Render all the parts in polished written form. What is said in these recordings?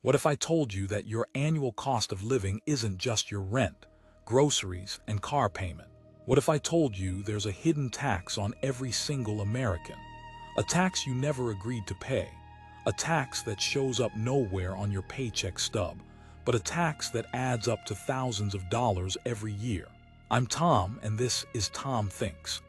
What if I told you that your annual cost of living isn't just your rent, groceries, and car payment? What if I told you there's a hidden tax on every single American? A tax you never agreed to pay. A tax that shows up nowhere on your paycheck stub, but a tax that adds up to thousands of dollars every year. I'm Tom, and this is Tom Thinks.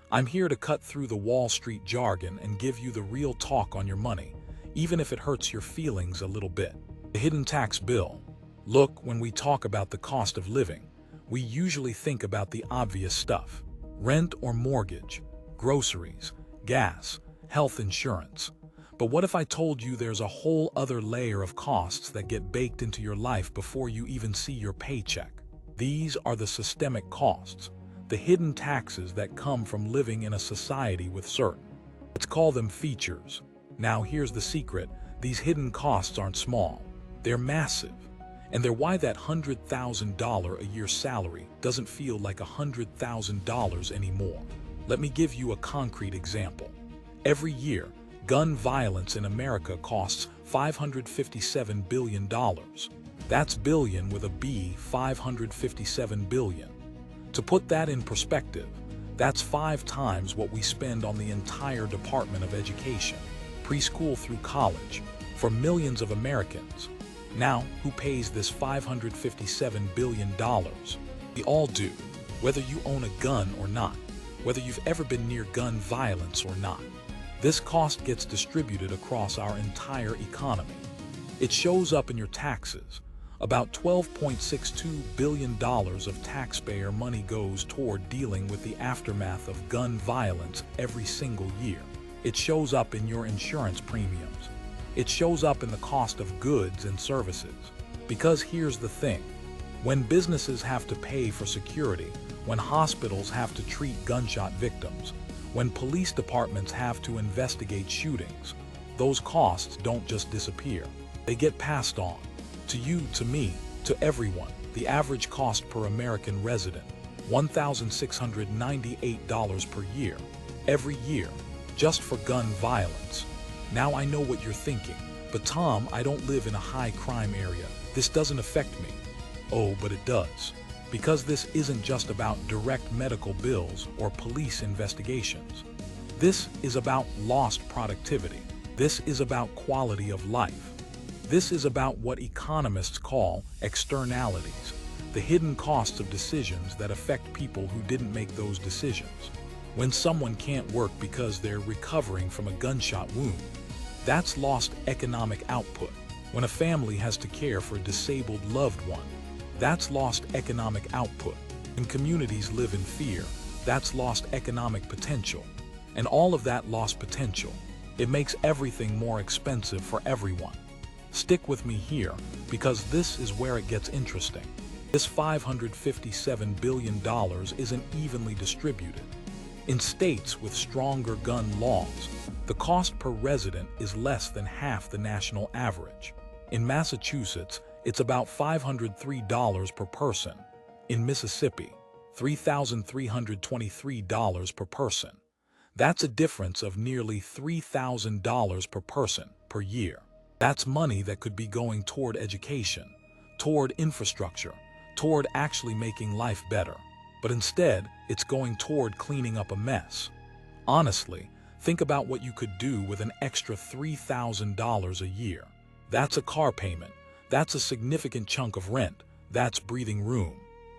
I'm here to cut through the Wall Street jargon and give you the real talk on your money, even if it hurts your feelings a little bit. The hidden tax bill. Look, when we talk about the cost of living, we usually think about the obvious stuff: rent or mortgage, groceries, gas, health insurance. But what if I told you there's a whole other layer of costs that get baked into your life before you even see your paycheck? These are the systemic costs, the hidden taxes that come from living in a society with certain, let's call them features. Now here's the secret: these hidden costs aren't small, they're massive. And they're why that $100,000 a year salary doesn't feel like $100,000 anymore. Let me give you a concrete example. Every year, gun violence in America costs $557 billion. That's billion with a B, 557 billion. To put that in perspective, that's 5 times what we spend on the entire Department of Education, preschool through college, for millions of Americans. Now, who pays this $557 billion? We all do, whether you own a gun or not, whether you've ever been near gun violence or not. This cost gets distributed across our entire economy. It shows up in your taxes. About $12.62 billion of taxpayer money goes toward dealing with the aftermath of gun violence every single year. It shows up in your insurance premiums. It shows up in the cost of goods and services. Because here's the thing: when businesses have to pay for security, when hospitals have to treat gunshot victims, when police departments have to investigate shootings, those costs don't just disappear. They get passed on. To you, to me, to everyone. The average cost per American resident, $1,698 per year, every year, just for gun violence. Now I know what you're thinking, but Tom, I don't live in a high crime area. This doesn't affect me. Oh, but it does. Because this isn't just about direct medical bills or police investigations. This is about lost productivity. This is about quality of life. This is about what economists call externalities, the hidden costs of decisions that affect people who didn't make those decisions. When someone can't work because they're recovering from a gunshot wound, that's lost economic output. When a family has to care for a disabled loved one, that's lost economic output. When communities live in fear, that's lost economic potential. And all of that lost potential, it makes everything more expensive for everyone. Stick with me here, because this is where it gets interesting. This $557 billion isn't evenly distributed. In states with stronger gun laws, the cost per resident is less than half the national average. In Massachusetts, it's about $503 per person. In Mississippi, $3,323 per person. That's a difference of nearly $3,000 per person per year. That's money that could be going toward education, toward infrastructure, toward actually making life better. But instead, it's going toward cleaning up a mess. Honestly, think about what you could do with an extra $3,000 a year. That's a car payment. That's a significant chunk of rent. That's breathing room.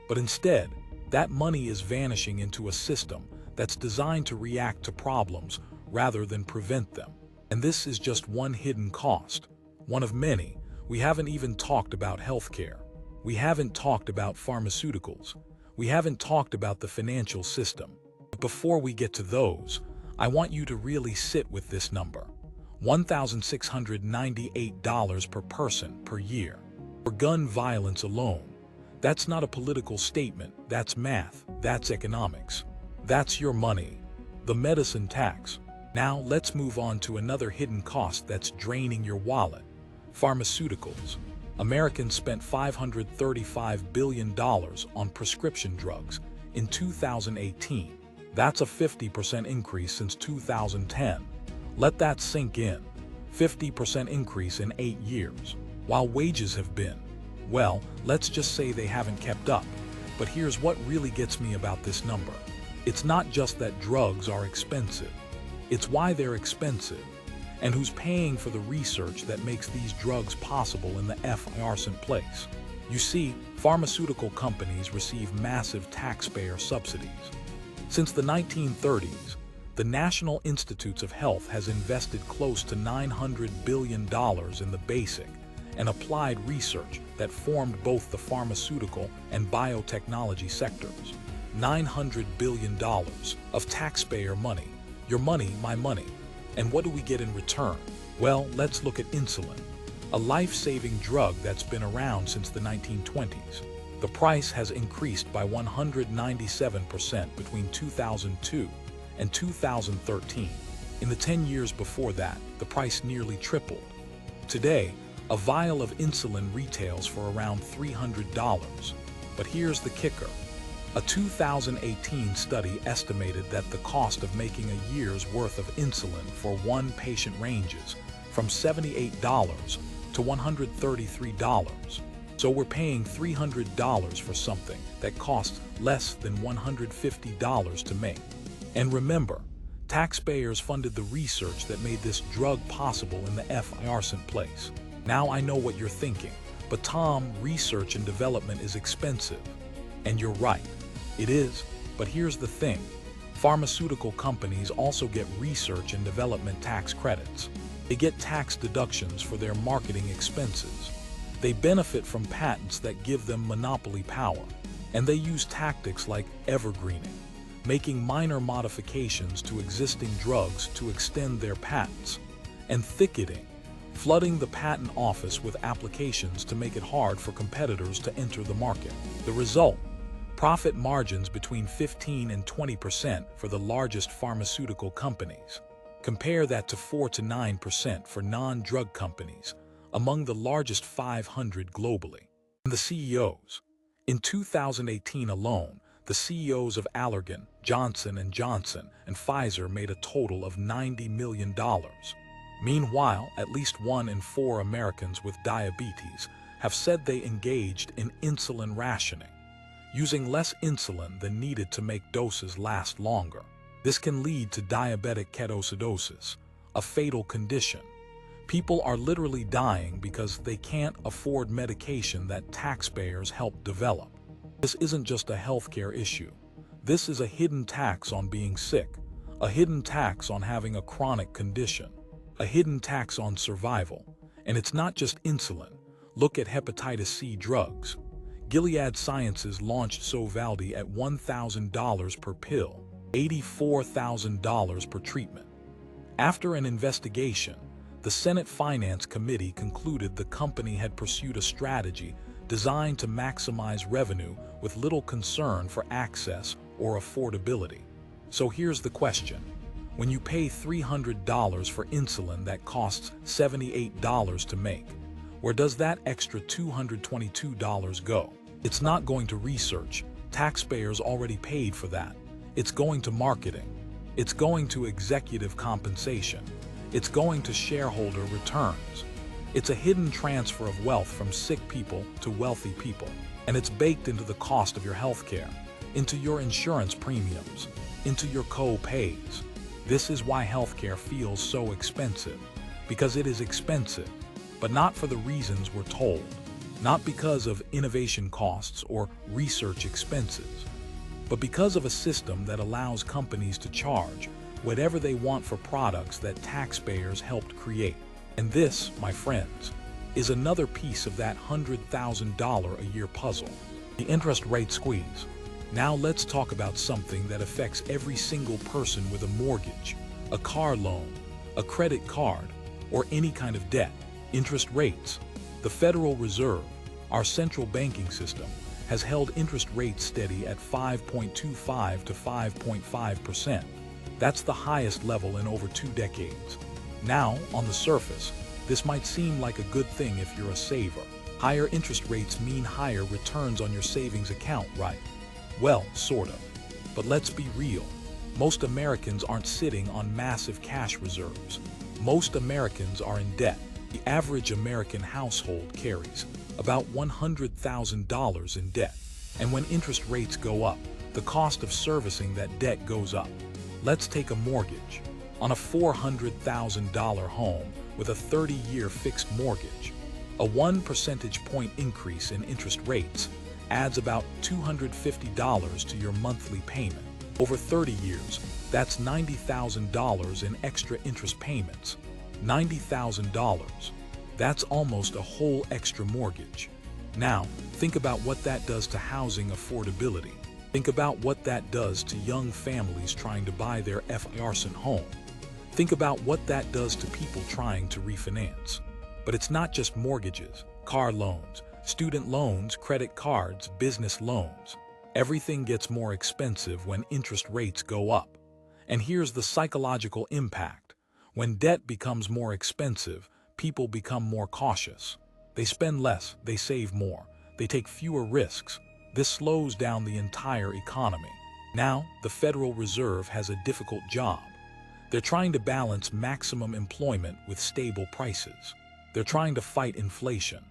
But instead, that money is vanishing into a system that's designed to react to problems rather than prevent them. And this is just one hidden cost, one of many. We haven't even talked about healthcare. We haven't talked about pharmaceuticals. We haven't talked about the financial system. But before we get to those, I want you to really sit with this number: $1,698 per person per year. For gun violence alone. That's not a political statement, that's math, that's economics. That's your money, the medicine tax. Now let's move on to another hidden cost that's draining your wallet: pharmaceuticals. Americans spent $535 billion on prescription drugs in 2018. That's a 50% increase since 2010. Let that sink in. 50% increase in 8 years. while wages have been, well, let's just say they haven't kept up. But here's what really gets me about this number. It's not just that drugs are expensive. It's why they're expensive, and who's paying for the research that makes these drugs possible in the first place. You see, pharmaceutical companies receive massive taxpayer subsidies. Since the 1930s, the National Institutes of Health has invested close to $900 billion in the basic and applied research that formed both the pharmaceutical and biotechnology sectors. $900 billion of taxpayer money. Your money, my money. And what do we get in return? Well, let's look at insulin, a life-saving drug that's been around since the 1920s. The price has increased by 197% between 2002 and 2013. In the 10 years before that, the price nearly tripled. Today, a vial of insulin retails for around $300. But here's the kicker. A 2018 study estimated that the cost of making a year's worth of insulin for one patient ranges from $78 to $133. So we're paying $300 for something that costs less than $150 to make. And remember, taxpayers funded the research that made this drug possible in the first place. Now I know what you're thinking, but Tom, research and development is expensive. And you're right, it is, but here's the thing. Pharmaceutical companies also get research and development tax credits. They get tax deductions for their marketing expenses. They benefit from patents that give them monopoly power, and they use tactics like evergreening, making minor modifications to existing drugs to extend their patents, and thicketing, flooding the patent office with applications to make it hard for competitors to enter the market. The result? Profit margins between 15 and 20% for the largest pharmaceutical companies. Compare that to 4 to 9% for non-drug companies, among the largest 500 globally. And the CEOs. In 2018 alone, the CEOs of Allergan, Johnson & Johnson, and Pfizer made a total of $90 million. Meanwhile, at least 1 in 4 Americans with diabetes have said they engaged in insulin rationing, using less insulin than needed to make doses last longer. This can lead to diabetic ketoacidosis, a fatal condition. People are literally dying because they can't afford medication that taxpayers helped develop. This isn't just a healthcare issue. This is a hidden tax on being sick, a hidden tax on having a chronic condition, a hidden tax on survival. And it's not just insulin. Look at hepatitis C drugs. Gilead Sciences launched Sovaldi at $1,000 per pill, $84,000 per treatment. After an investigation, the Senate Finance Committee concluded the company had pursued a strategy designed to maximize revenue with little concern for access or affordability. So here's the question. When you pay $300 for insulin that costs $78 to make, where does that extra $222 go? It's not going to research. Taxpayers already paid for that. It's going to marketing. It's going to executive compensation. It's going to shareholder returns. It's a hidden transfer of wealth from sick people to wealthy people. And it's baked into the cost of your healthcare, into your insurance premiums, into your co-pays. This is why healthcare feels so expensive, because it is expensive, but not for the reasons we're told, not because of innovation costs or research expenses, but because of a system that allows companies to charge whatever they want for products that taxpayers helped create. And this, my friends, is another piece of that $100,000 a year puzzle, the interest rate squeeze. Now let's talk about something that affects every single person with a mortgage, a car loan, a credit card, or any kind of debt. Interest rates. The Federal Reserve, our central banking system, has held interest rates steady at 5.25 to 5.5%. That's the highest level in over 2 decades. Now, on the surface, this might seem like a good thing if you're a saver. Higher interest rates mean higher returns on your savings account, right? Well, sort of. But let's be real. Most Americans aren't sitting on massive cash reserves. Most Americans are in debt. The average American household carries about $100,000 in debt. And when interest rates go up, the cost of servicing that debt goes up. Let's take a mortgage. On a $400,000 home with a 30-year fixed mortgage, a 1 percentage point increase in interest rates adds about $250 to your monthly payment. Over 30 years, that's $90,000 in extra interest payments. $90,000. That's almost a whole extra mortgage. Now, think about what that does to housing affordability. Think about what that does to young families trying to buy their first home. Think about what that does to people trying to refinance. But it's not just mortgages, car loans, student loans, credit cards, business loans. Everything gets more expensive when interest rates go up. And here's the psychological impact. When debt becomes more expensive, people become more cautious. They spend less, they save more, they take fewer risks. This slows down the entire economy. Now, the Federal Reserve has a difficult job. They're trying to balance maximum employment with stable prices. They're trying to fight inflation.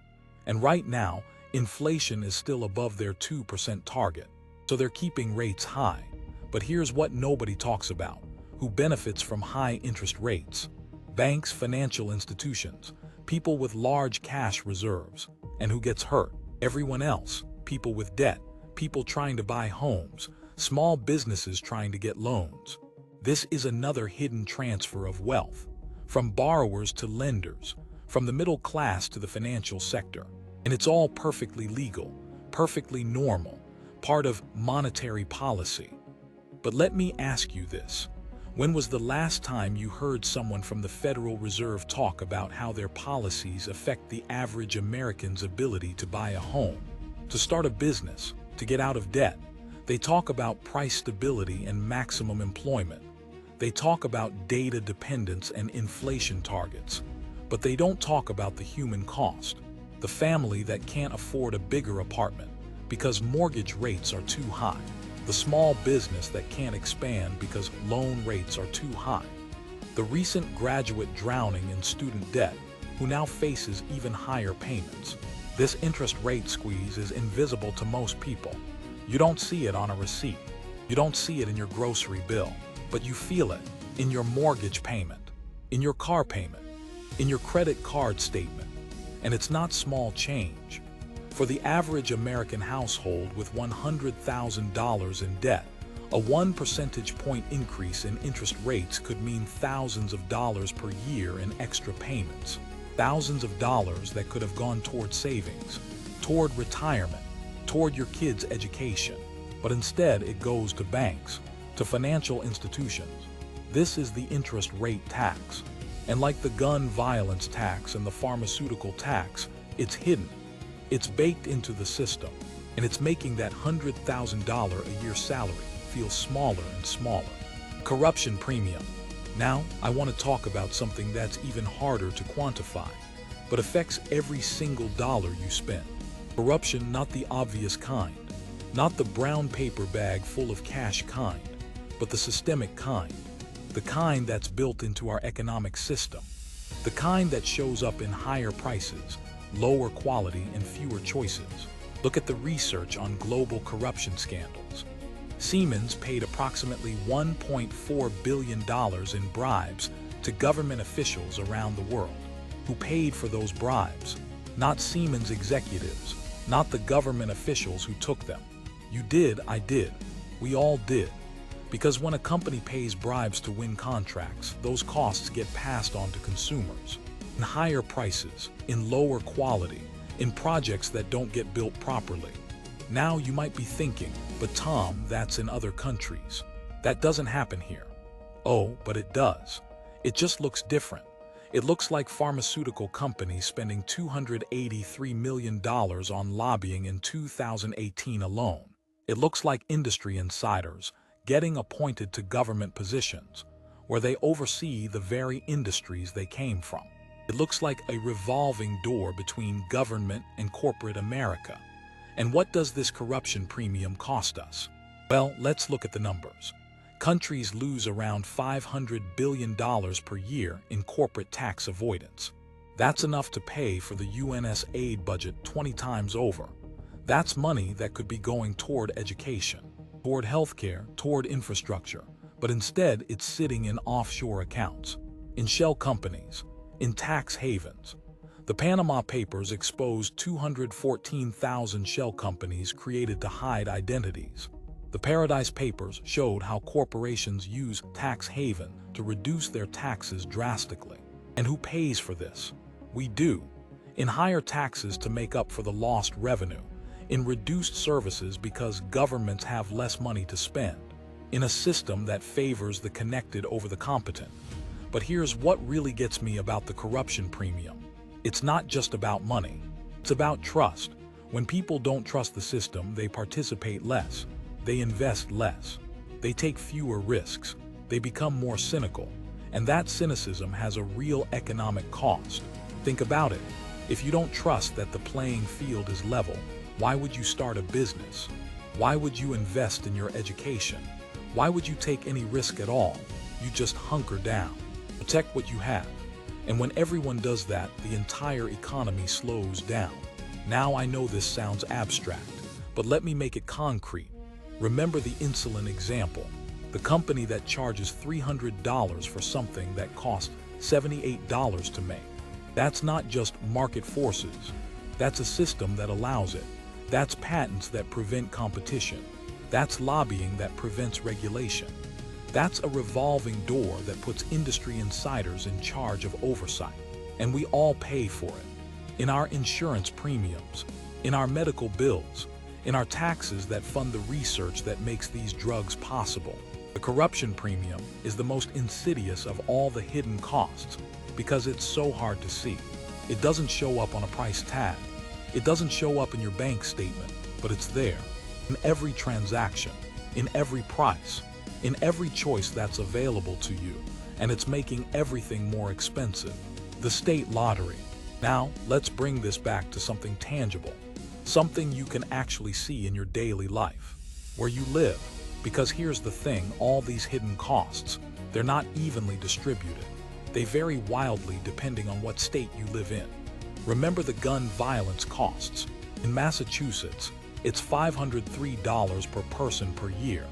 And right now, inflation is still above their 2% target. So they're keeping rates high. But here's what nobody talks about. Who benefits from high interest rates? Banks, financial institutions, people with large cash reserves. And who gets hurt? Everyone else. People with debt, people trying to buy homes, small businesses trying to get loans. This is another hidden transfer of wealth, from borrowers to lenders, from the middle class to the financial sector. And it's all perfectly legal, perfectly normal, part of monetary policy. But let me ask you this. When was the last time you heard someone from the Federal Reserve talk about how their policies affect the average American's ability to buy a home, to start a business, to get out of debt? They talk about price stability and maximum employment. They talk about data dependence and inflation targets. But they don't talk about the human cost, the family that can't afford a bigger apartment because mortgage rates are too high, the small business that can't expand because loan rates are too high, the recent graduate drowning in student debt who now faces even higher payments. This interest rate squeeze is invisible to most people. You don't see it on a receipt. You don't see it in your grocery bill, but you feel it in your mortgage payment, in your car payment, in your credit card statement. And it's not small change. For the average American household with $100,000 in debt, a 1 percentage point increase in interest rates could mean thousands of dollars per year in extra payments. Thousands of dollars that could have gone toward savings, toward retirement, toward your kids' education. But instead it goes to banks, to financial institutions. This is the interest rate tax. And like the gun violence tax and the pharmaceutical tax, it's hidden. It's baked into the system, and it's making that $100,000 a year salary feel smaller and smaller. Corruption premium. Now, I want to talk about something that's even harder to quantify, but affects every single dollar you spend. Corruption, not the obvious kind, not the brown paper bag full of cash kind, but the systemic kind. The kind that's built into our economic system. The kind that shows up in higher prices, lower quality, and fewer choices. Look at the research on global corruption scandals. Siemens paid approximately $1.4 billion in bribes to government officials around the world. Who paid for those bribes? Not Siemens executives, not the government officials who took them. You did, I did, we all did. Because when a company pays bribes to win contracts, those costs get passed on to consumers. In higher prices, in lower quality, in projects that don't get built properly. Now you might be thinking, but Tom, that's in other countries. That doesn't happen here. Oh, but it does. It just looks different. It looks like pharmaceutical companies spending $283 million on lobbying in 2018 alone. It looks like industry insiders getting appointed to government positions, where they oversee the very industries they came from. It looks like a revolving door between government and corporate America. And what does this corruption premium cost us? Well, let's look at the numbers. Countries lose around $500 billion per year in corporate tax avoidance. That's enough to pay for the UN's aid budget 20 times over. That's money that could be going toward education, toward healthcare, toward infrastructure, but instead it's sitting in offshore accounts, in shell companies, in tax havens. The Panama Papers exposed 214,000 shell companies created to hide identities. The Paradise Papers showed how corporations use tax haven to reduce their taxes drastically. And who pays for this? We do. In higher taxes to make up for the lost revenue, in reduced services because governments have less money to spend, in a system that favors the connected over the competent. But here's what really gets me about the corruption premium. It's not just about money. It's about trust. When people don't trust the system, they participate less. They invest less. They take fewer risks. They become more cynical. And that cynicism has a real economic cost. Think about it. If you don't trust that the playing field is level, why would you start a business? Why would you invest in your education? Why would you take any risk at all? You just hunker down. Protect what you have. And when everyone does that, the entire economy slows down. Now I know this sounds abstract, but let me make it concrete. Remember the insulin example. The company that charges $300 for something that costs $78 to make. That's not just market forces. That's a system that allows it. That's patents that prevent competition. That's lobbying that prevents regulation. That's a revolving door that puts industry insiders in charge of oversight. And we all pay for it. In our insurance premiums, in our medical bills, in our taxes that fund the research that makes these drugs possible. The corruption premium is the most insidious of all the hidden costs because it's so hard to see. It doesn't show up on a price tag. It doesn't show up in your bank statement, but it's there. In every transaction, in every price, in every choice that's available to you, and it's making everything more expensive. The state lottery. Now, let's bring this back to something tangible. Something you can actually see in your daily life, where you live. Because here's the thing, all these hidden costs, they're not evenly distributed. They vary wildly depending on what state you live in. Remember the gun violence costs. In Massachusetts, it's $503 per person per year.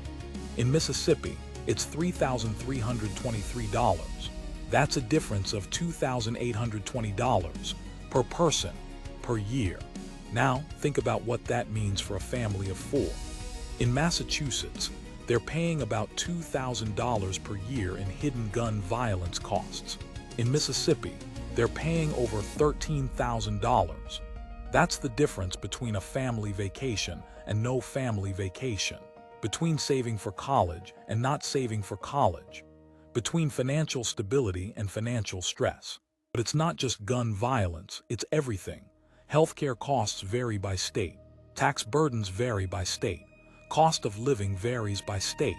In Mississippi, it's $3,323. That's a difference of $2,820 per person per year. Now, think about what that means for a family of 4. In Massachusetts, they're paying about $2,000 per year in hidden gun violence costs. In Mississippi, they're paying over $13,000. That's the difference between a family vacation and no family vacation, between saving for college and not saving for college, between financial stability and financial stress. But it's not just gun violence, it's everything. Healthcare costs vary by state. Tax burdens vary by state. Cost of living varies by state.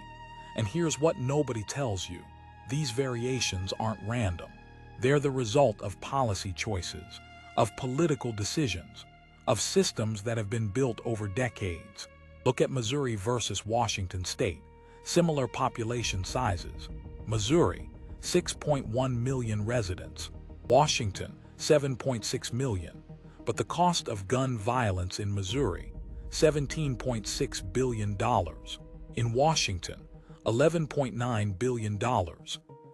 And here's what nobody tells you. These variations aren't random. They're the result of policy choices, of political decisions, of systems that have been built over decades. Look at Missouri versus Washington State. Similar population sizes. Missouri, 6.1 million residents. Washington, 7.6 million. But the cost of gun violence in Missouri, $17.6 billion. In Washington, $11.9 billion.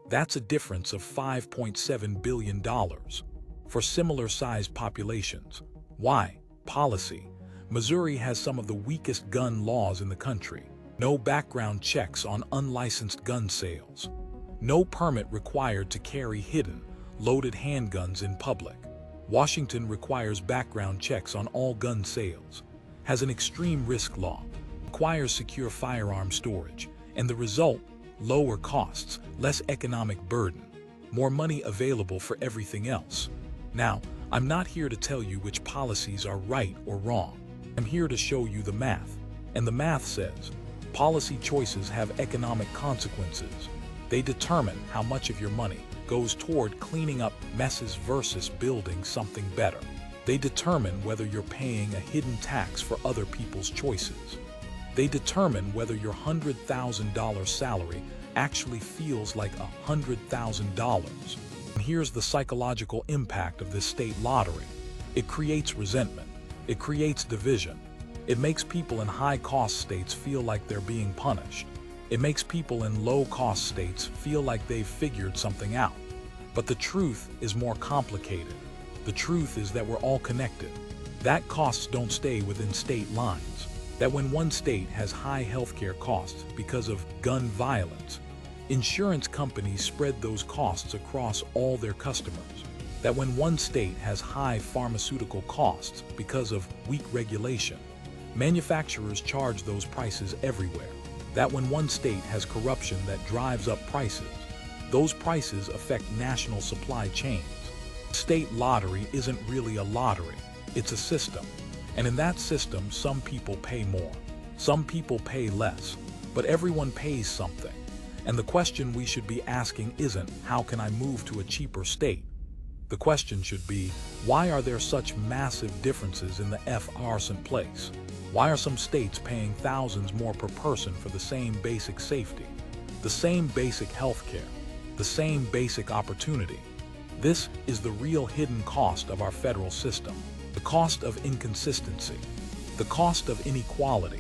That's a difference of $5.7 billion for similar-sized populations. Why? Policy. Missouri has some of the weakest gun laws in the country. No background checks on unlicensed gun sales. No permit required to carry hidden, loaded handguns in public. Washington requires background checks on all gun sales, has an extreme risk law, requires secure firearm storage, and the result, lower costs, less economic burden, more money available for everything else. Now, I'm not here to tell you which policies are right or wrong. I'm here to show you the math. And the math says, policy choices have economic consequences. They determine how much of your money goes toward cleaning up messes versus building something better. They determine whether you're paying a hidden tax for other people's choices. They determine whether your $100,000 salary actually feels like $100,000. And here's the psychological impact of this state lottery. It creates resentment. It creates division. It makes people in high-cost states feel like they're being punished. It makes people in low-cost states feel like they've figured something out. But the truth is more complicated. The truth is that we're all connected. That costs don't stay within state lines. That when one state has high healthcare costs because of gun violence, insurance companies spread those costs across all their customers. That when one state has high pharmaceutical costs because of weak regulation, manufacturers charge those prices everywhere. That when one state has corruption that drives up prices, those prices affect national supply chains. State lottery isn't really a lottery, it's a system. And in that system, some people pay more, some people pay less, but everyone pays something. And the question we should be asking isn't, how can I move to a cheaper state? The question should be, why are there such massive differences in the FR's place? Why are some states paying thousands more per person for the same basic safety, the same basic health care, the same basic opportunity? This is the real hidden cost of our federal system. The cost of inconsistency, the cost of inequality,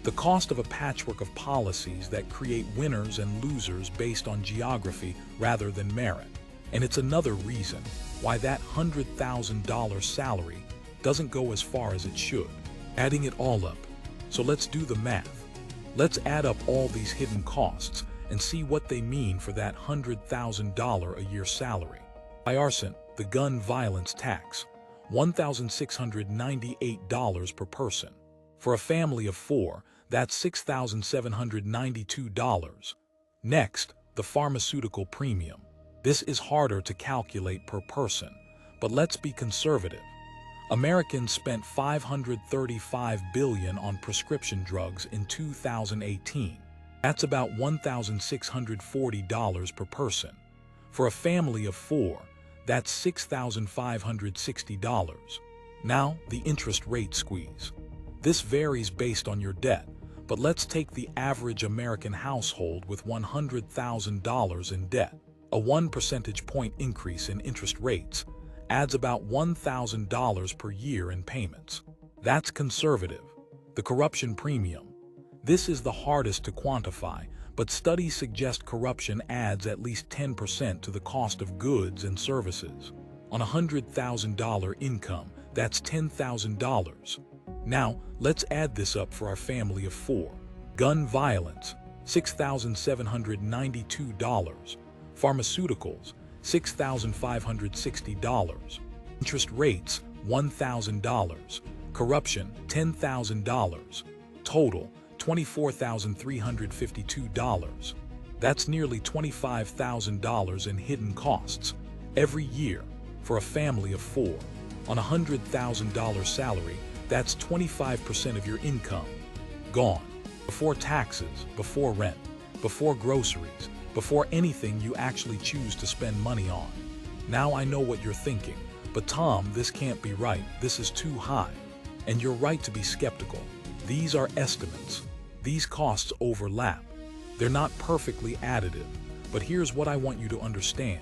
the cost of a patchwork of policies that create winners and losers based on geography rather than merit. And it's another reason why that $100,000 salary doesn't go as far as it should. Adding it all up. So let's do the math. Let's add up all these hidden costs and see what they mean for that $100,000 a year salary. By arson, the gun violence tax, $1,698 per person. For a family of 4, that's $6,792. Next, the pharmaceutical premium. This is harder to calculate per person, but let's be conservative. Americans spent $535 billion on prescription drugs in 2018. That's about $1,640 per person. For a family of 4, that's $6,560. Now, the interest rate squeeze. This varies based on your debt, but let's take the average American household with $100,000 in debt. A 1 percentage point increase in interest rates adds about $1,000 per year in payments. That's conservative. The corruption premium. This is the hardest to quantify, but studies suggest corruption adds at least 10% to the cost of goods and services. On a $100,000 income, that's $10,000. Now, let's add this up for our family of 4. Gun violence, $6,792. Pharmaceuticals, $6,560. Interest rates, $1,000. Corruption, $10,000. Total, $24,352. That's nearly $25,000 in hidden costs every year for a family of 4. On a $100,000 salary, that's 25% of your income. Gone. Before taxes, before rent, before groceries, before anything you actually choose to spend money on. Now I know what you're thinking, but Tom, this can't be right. This is too high. And you're right to be skeptical. These are estimates. These costs overlap. They're not perfectly additive, but here's what I want you to understand.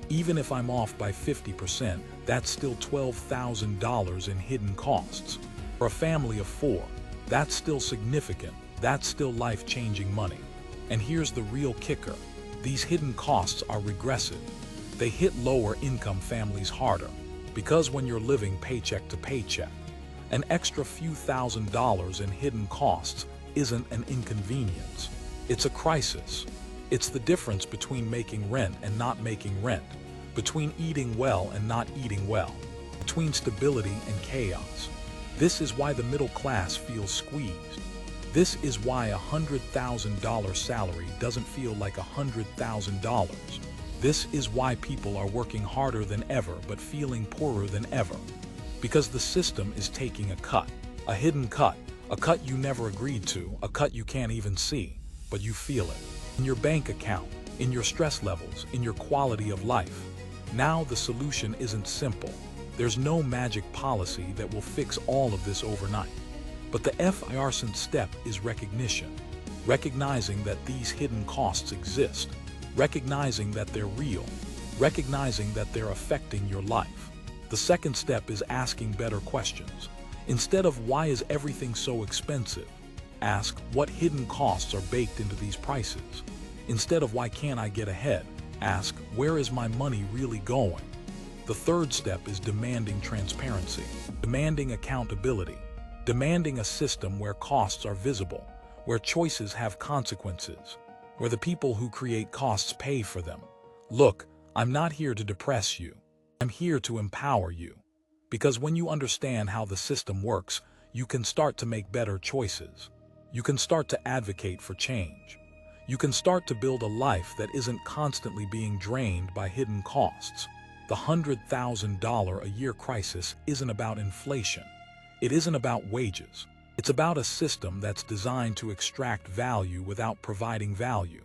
Even if I'm off by 50%, that's still $12,000 in hidden costs. For a family of 4, that's still significant. That's still life-changing money. And here's the real kicker. These hidden costs are regressive. They hit lower-income families harder, because when you're living paycheck to paycheck, an extra few $1,000s in hidden costs isn't an inconvenience. It's a crisis. It's the difference between making rent and not making rent, between eating well and not eating well, between stability and chaos. This is why the middle class feels squeezed. This is why a $100,000 salary doesn't feel like $100,000. This is why people are working harder than ever but feeling poorer than ever. Because the system is taking a cut, a hidden cut, a cut you never agreed to, a cut you can't even see, but you feel it. In your bank account, in your stress levels, in your quality of life. Now the solution isn't simple. There's no magic policy that will fix all of this overnight. But the first step is recognition. Recognizing that these hidden costs exist. Recognizing that they're real. recognizing that they're affecting your life. The second step is asking better questions. Instead of why is everything so expensive, ask what hidden costs are baked into these prices. Instead of why can't I get ahead, ask where is my money really going. The third step is demanding transparency, demanding accountability, demanding a system where costs are visible, where choices have consequences, where the people who create costs pay for them. Look, I'm not here to depress you. I'm here to empower you. Because when you understand how the system works, you can start to make better choices. You can start to advocate for change. You can start to build a life that isn't constantly being drained by hidden costs. The $100,000 a year crisis isn't about inflation. It isn't about wages. It's about a system that's designed to extract value without providing value.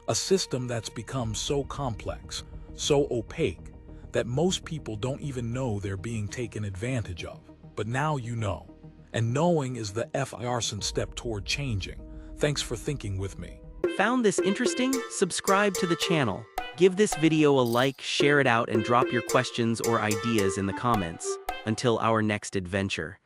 A system that's become so complex, so opaque, that most people don't even know they're being taken advantage of. But now you know. And knowing is the first step toward changing. Thanks for thinking with me. Found this interesting? Subscribe to the channel. Give this video a like, share it out, and drop your questions or ideas in the comments. Until our next adventure.